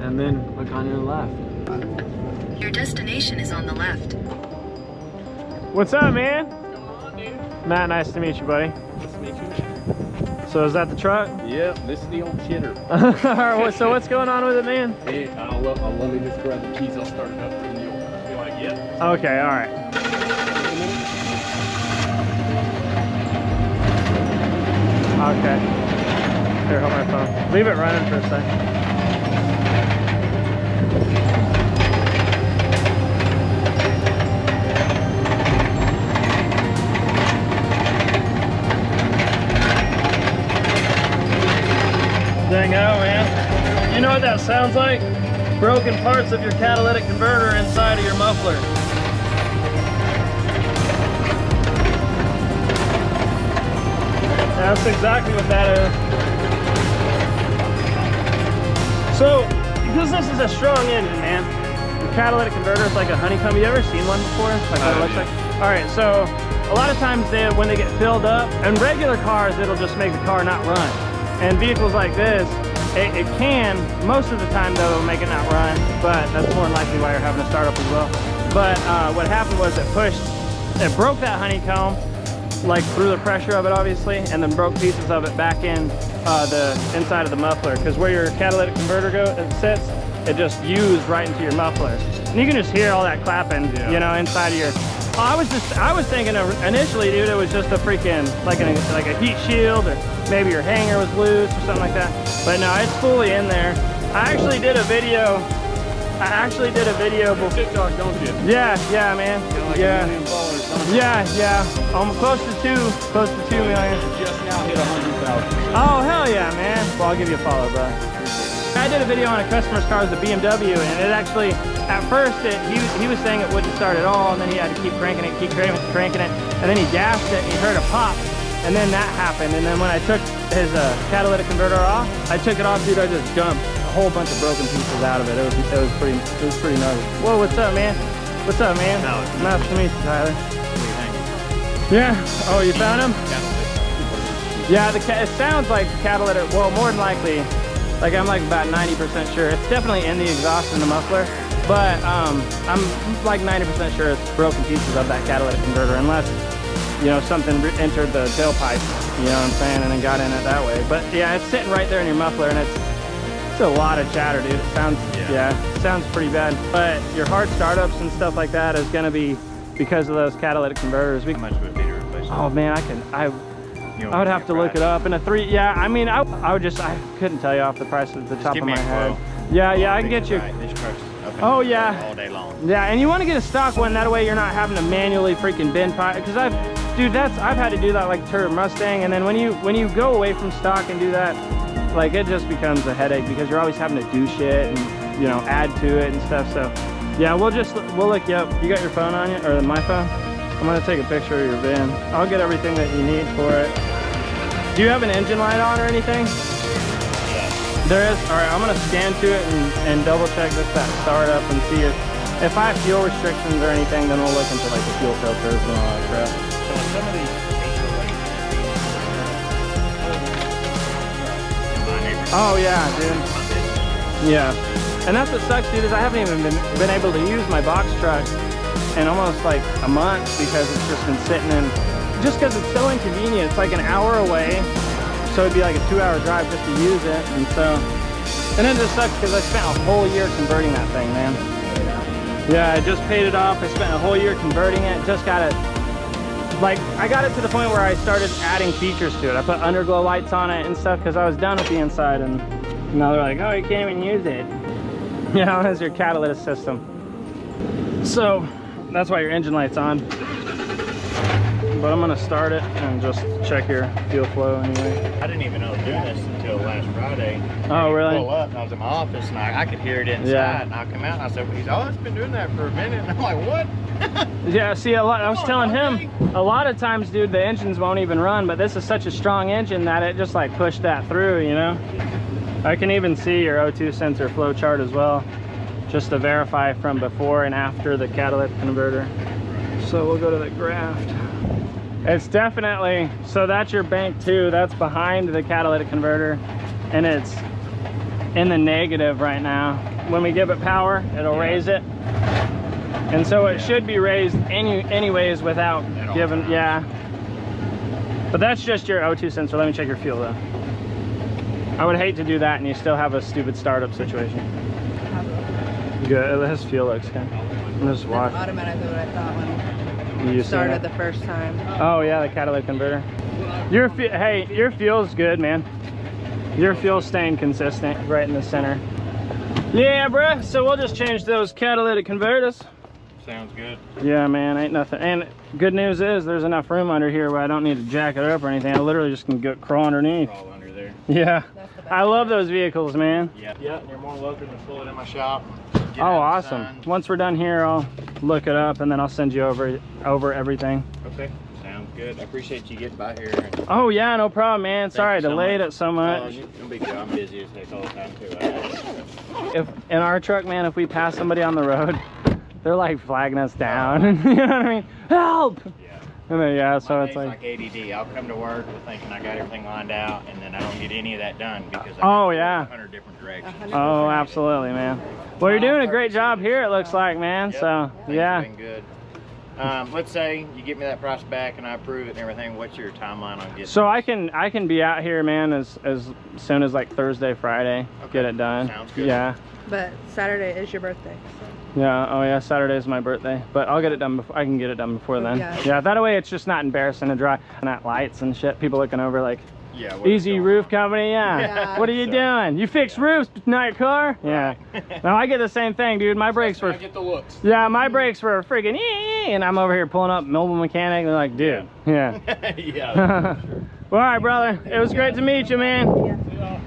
and then look on your left. Your destination is on the left. What's up, man? Come on, dude. Matt, nice to meet you, buddy. Nice to meet you. So is that the truck? Yeah, this is the old shitter. All right, so what's going on with it, man? Hey, I'll let me just grab the keys. I'll start it up and you'll be like, yeah. Okay, all right. Okay. Here, hold my phone. Leave it running for a second. Dang it, man. You know what that sounds like? Broken parts of your catalytic converter inside of your muffler. That's exactly what that is. So, because this is a strong engine, man, the catalytic converter is like a honeycomb. You ever seen one before? Like what it looks like? All right, so a lot of times when they get filled up, in regular cars, it'll just make the car not run. And vehicles like this, it can, most of the time though, it'll make it not run, but that's more than likely why you're having to start up as well. But what happened was it broke that honeycomb, like through the pressure of it obviously, and then broke pieces of it back in the inside of the muffler, because where your catalytic converter sits, it just used right into your muffler. And you can just hear all that clapping, you know, inside of your... I was thinking initially, dude, it was just a freaking, like a heat shield, or maybe your hanger was loose or something like that. But no, it's fully in there. I actually did a video before. TikTok, don't you? Yeah, man. Like yeah. 1 million followers, don't you? Yeah. Close to 2 million. Just now hit 100,000. Oh, hell yeah, man. Well, I'll give you a follow, bro. I did a video on a customer's car, it was a BMW, and it actually, at first, he was saying it wouldn't start at all, and then he had to keep cranking it, and then he gassed it, and he heard a pop, and then that happened. And then when I took his catalytic converter off, I took it off, dude, I just dumped a whole bunch of broken pieces out of it. It was pretty gnarly. Whoa, what's up, man? What's up, man? Nice to meet you, Tyler. Yeah. Oh, you found him? Yeah, it sounds like catalytic. Well, more than likely, like I'm like about 90% sure. It's definitely in the exhaust in the muffler, but I'm like 90% sure it's broken pieces of that catalytic converter, unless, you know, something entered the tailpipe, you know what I'm saying, and then got in it that way. But yeah, it's sitting right there in your muffler, and it's a lot of chatter, dude. It sounds, it sounds pretty bad. But your hard startups and stuff like that is gonna be because of those catalytic converters. How much would it be to replace it? Oh man, I would have to look it up. In a 3, yeah, I mean, I couldn't tell you off the price at the top of my head. Yeah, I can get you. Oh yeah. All day long. Yeah, and you want to get a stock one, that way you're not having to manually freaking bend pipe. Because I've had to do that like Turbo Mustang, and then when you go away from stock and do that, like it just becomes a headache because you're always having to do shit and, you know, add to it and stuff. So yeah, we'll look you up. You got your phone on you, or my phone? I'm gonna take a picture of your VIN. I'll get everything that you need for it. Do you have an engine light on or anything? Yeah. There is? All right, I'm gonna scan to it and double check that startup and see if I have fuel restrictions or anything, then we'll look into like the fuel filters and all that crap. So in some of these oh yeah, dude. Yeah. And that's what sucks, dude, is I haven't even been able to use my box truck in almost like a month because it's just been sitting in, just because it's so inconvenient. It's like an hour away, so it'd be like a 2-hour drive just to use it. And then it just sucks because I spent a whole year converting that thing, man. Yeah, I just paid it off. I spent a whole year converting it. Just got it, like, I got it to the point where I started adding features to it. I put underglow lights on it and stuff because I was done with the inside, and now they're like, oh, you can't even use it. You know, as your catalytic system. So that's why your engine light's on. But I'm gonna start it and just check your fuel flow anyway. I didn't even know I was doing this until last Friday. Oh, really? Pull up, and I was in my office, and I could hear it inside. Yeah. And I come out, and I said, well, oh, it's been doing that for a minute. And I'm like, what? Yeah, see, I was telling him, a lot of times, dude, the engines won't even run, but this is such a strong engine that it just like pushed that through, you know? I can even see your O2 sensor flow chart as well, just to verify from before and after the catalytic converter. So we'll go to the graft. It's definitely, so that's your bank 2, that's behind the catalytic converter, and it's in the negative right now. When we give it power, it'll raise it. And so it should be raised anyways without giving, yeah. But that's just your O2 sensor. Let me check your fuel though. I would hate to do that and you still have a stupid startup situation. Good, this fuel looks good. Just watch. That's automatically what I thought when You started the first time. Oh yeah, the catalytic converter. Hey, your fuel's good, man. Your fuel's staying consistent right in the center. Yeah, bruh. So we'll just change those catalytic converters. Sounds good. Yeah, man, ain't nothing. And good news is there's enough room under here where I don't need to jack it up or anything. I literally just can go crawl underneath. Crawl under there. Yeah, I love those vehicles, man. Yeah, and you're more welcome to pull it in my shop. Oh, awesome. Once we're done here, I'll look it up and then I'll send you over everything. Okay, sounds good. I appreciate you getting by here. Oh yeah, no problem, man. Sorry I so delayed much. it so much. You'll be good. I'm busy as heck all the time too. If in our truck, man, if we pass somebody on the road, they're like flagging us down. You know what I mean? Help! Yeah. And then, yeah, so it's like like ADD. I'll come to work thinking I got everything lined out, and then I don't get any of that done because I Oh, go yeah. 100 different directions. oh, absolutely, man. Well, you're doing a great job here, it looks like, man. Yep. So, Things yeah. have been good. Let's say you get me that price back and I approve it and everything. What's your timeline on getting? So I can be out here, man, as soon as like Thursday, Friday. Okay. Get it done. Sounds good. Yeah. But Saturday is your birthday. So. Yeah. Oh yeah. Saturday's my birthday, but I'll get it done before. I can get it done before then. Yeah. Yeah. That way, it's just not embarrassing to drive and at lights and shit. People looking over like. Yeah, what is Easy going Roof on? Company, yeah. Yeah. What are you So- doing? You fix roofs, not your car? Yeah. No, I get the same thing, dude. My brakes were, I get the looks. yeah, my brakes were freaking, and I'm over here pulling up mobile mechanic. And they're like, dude, yeah. Yeah. Well, all right, brother. It was great to meet you, man. Yeah.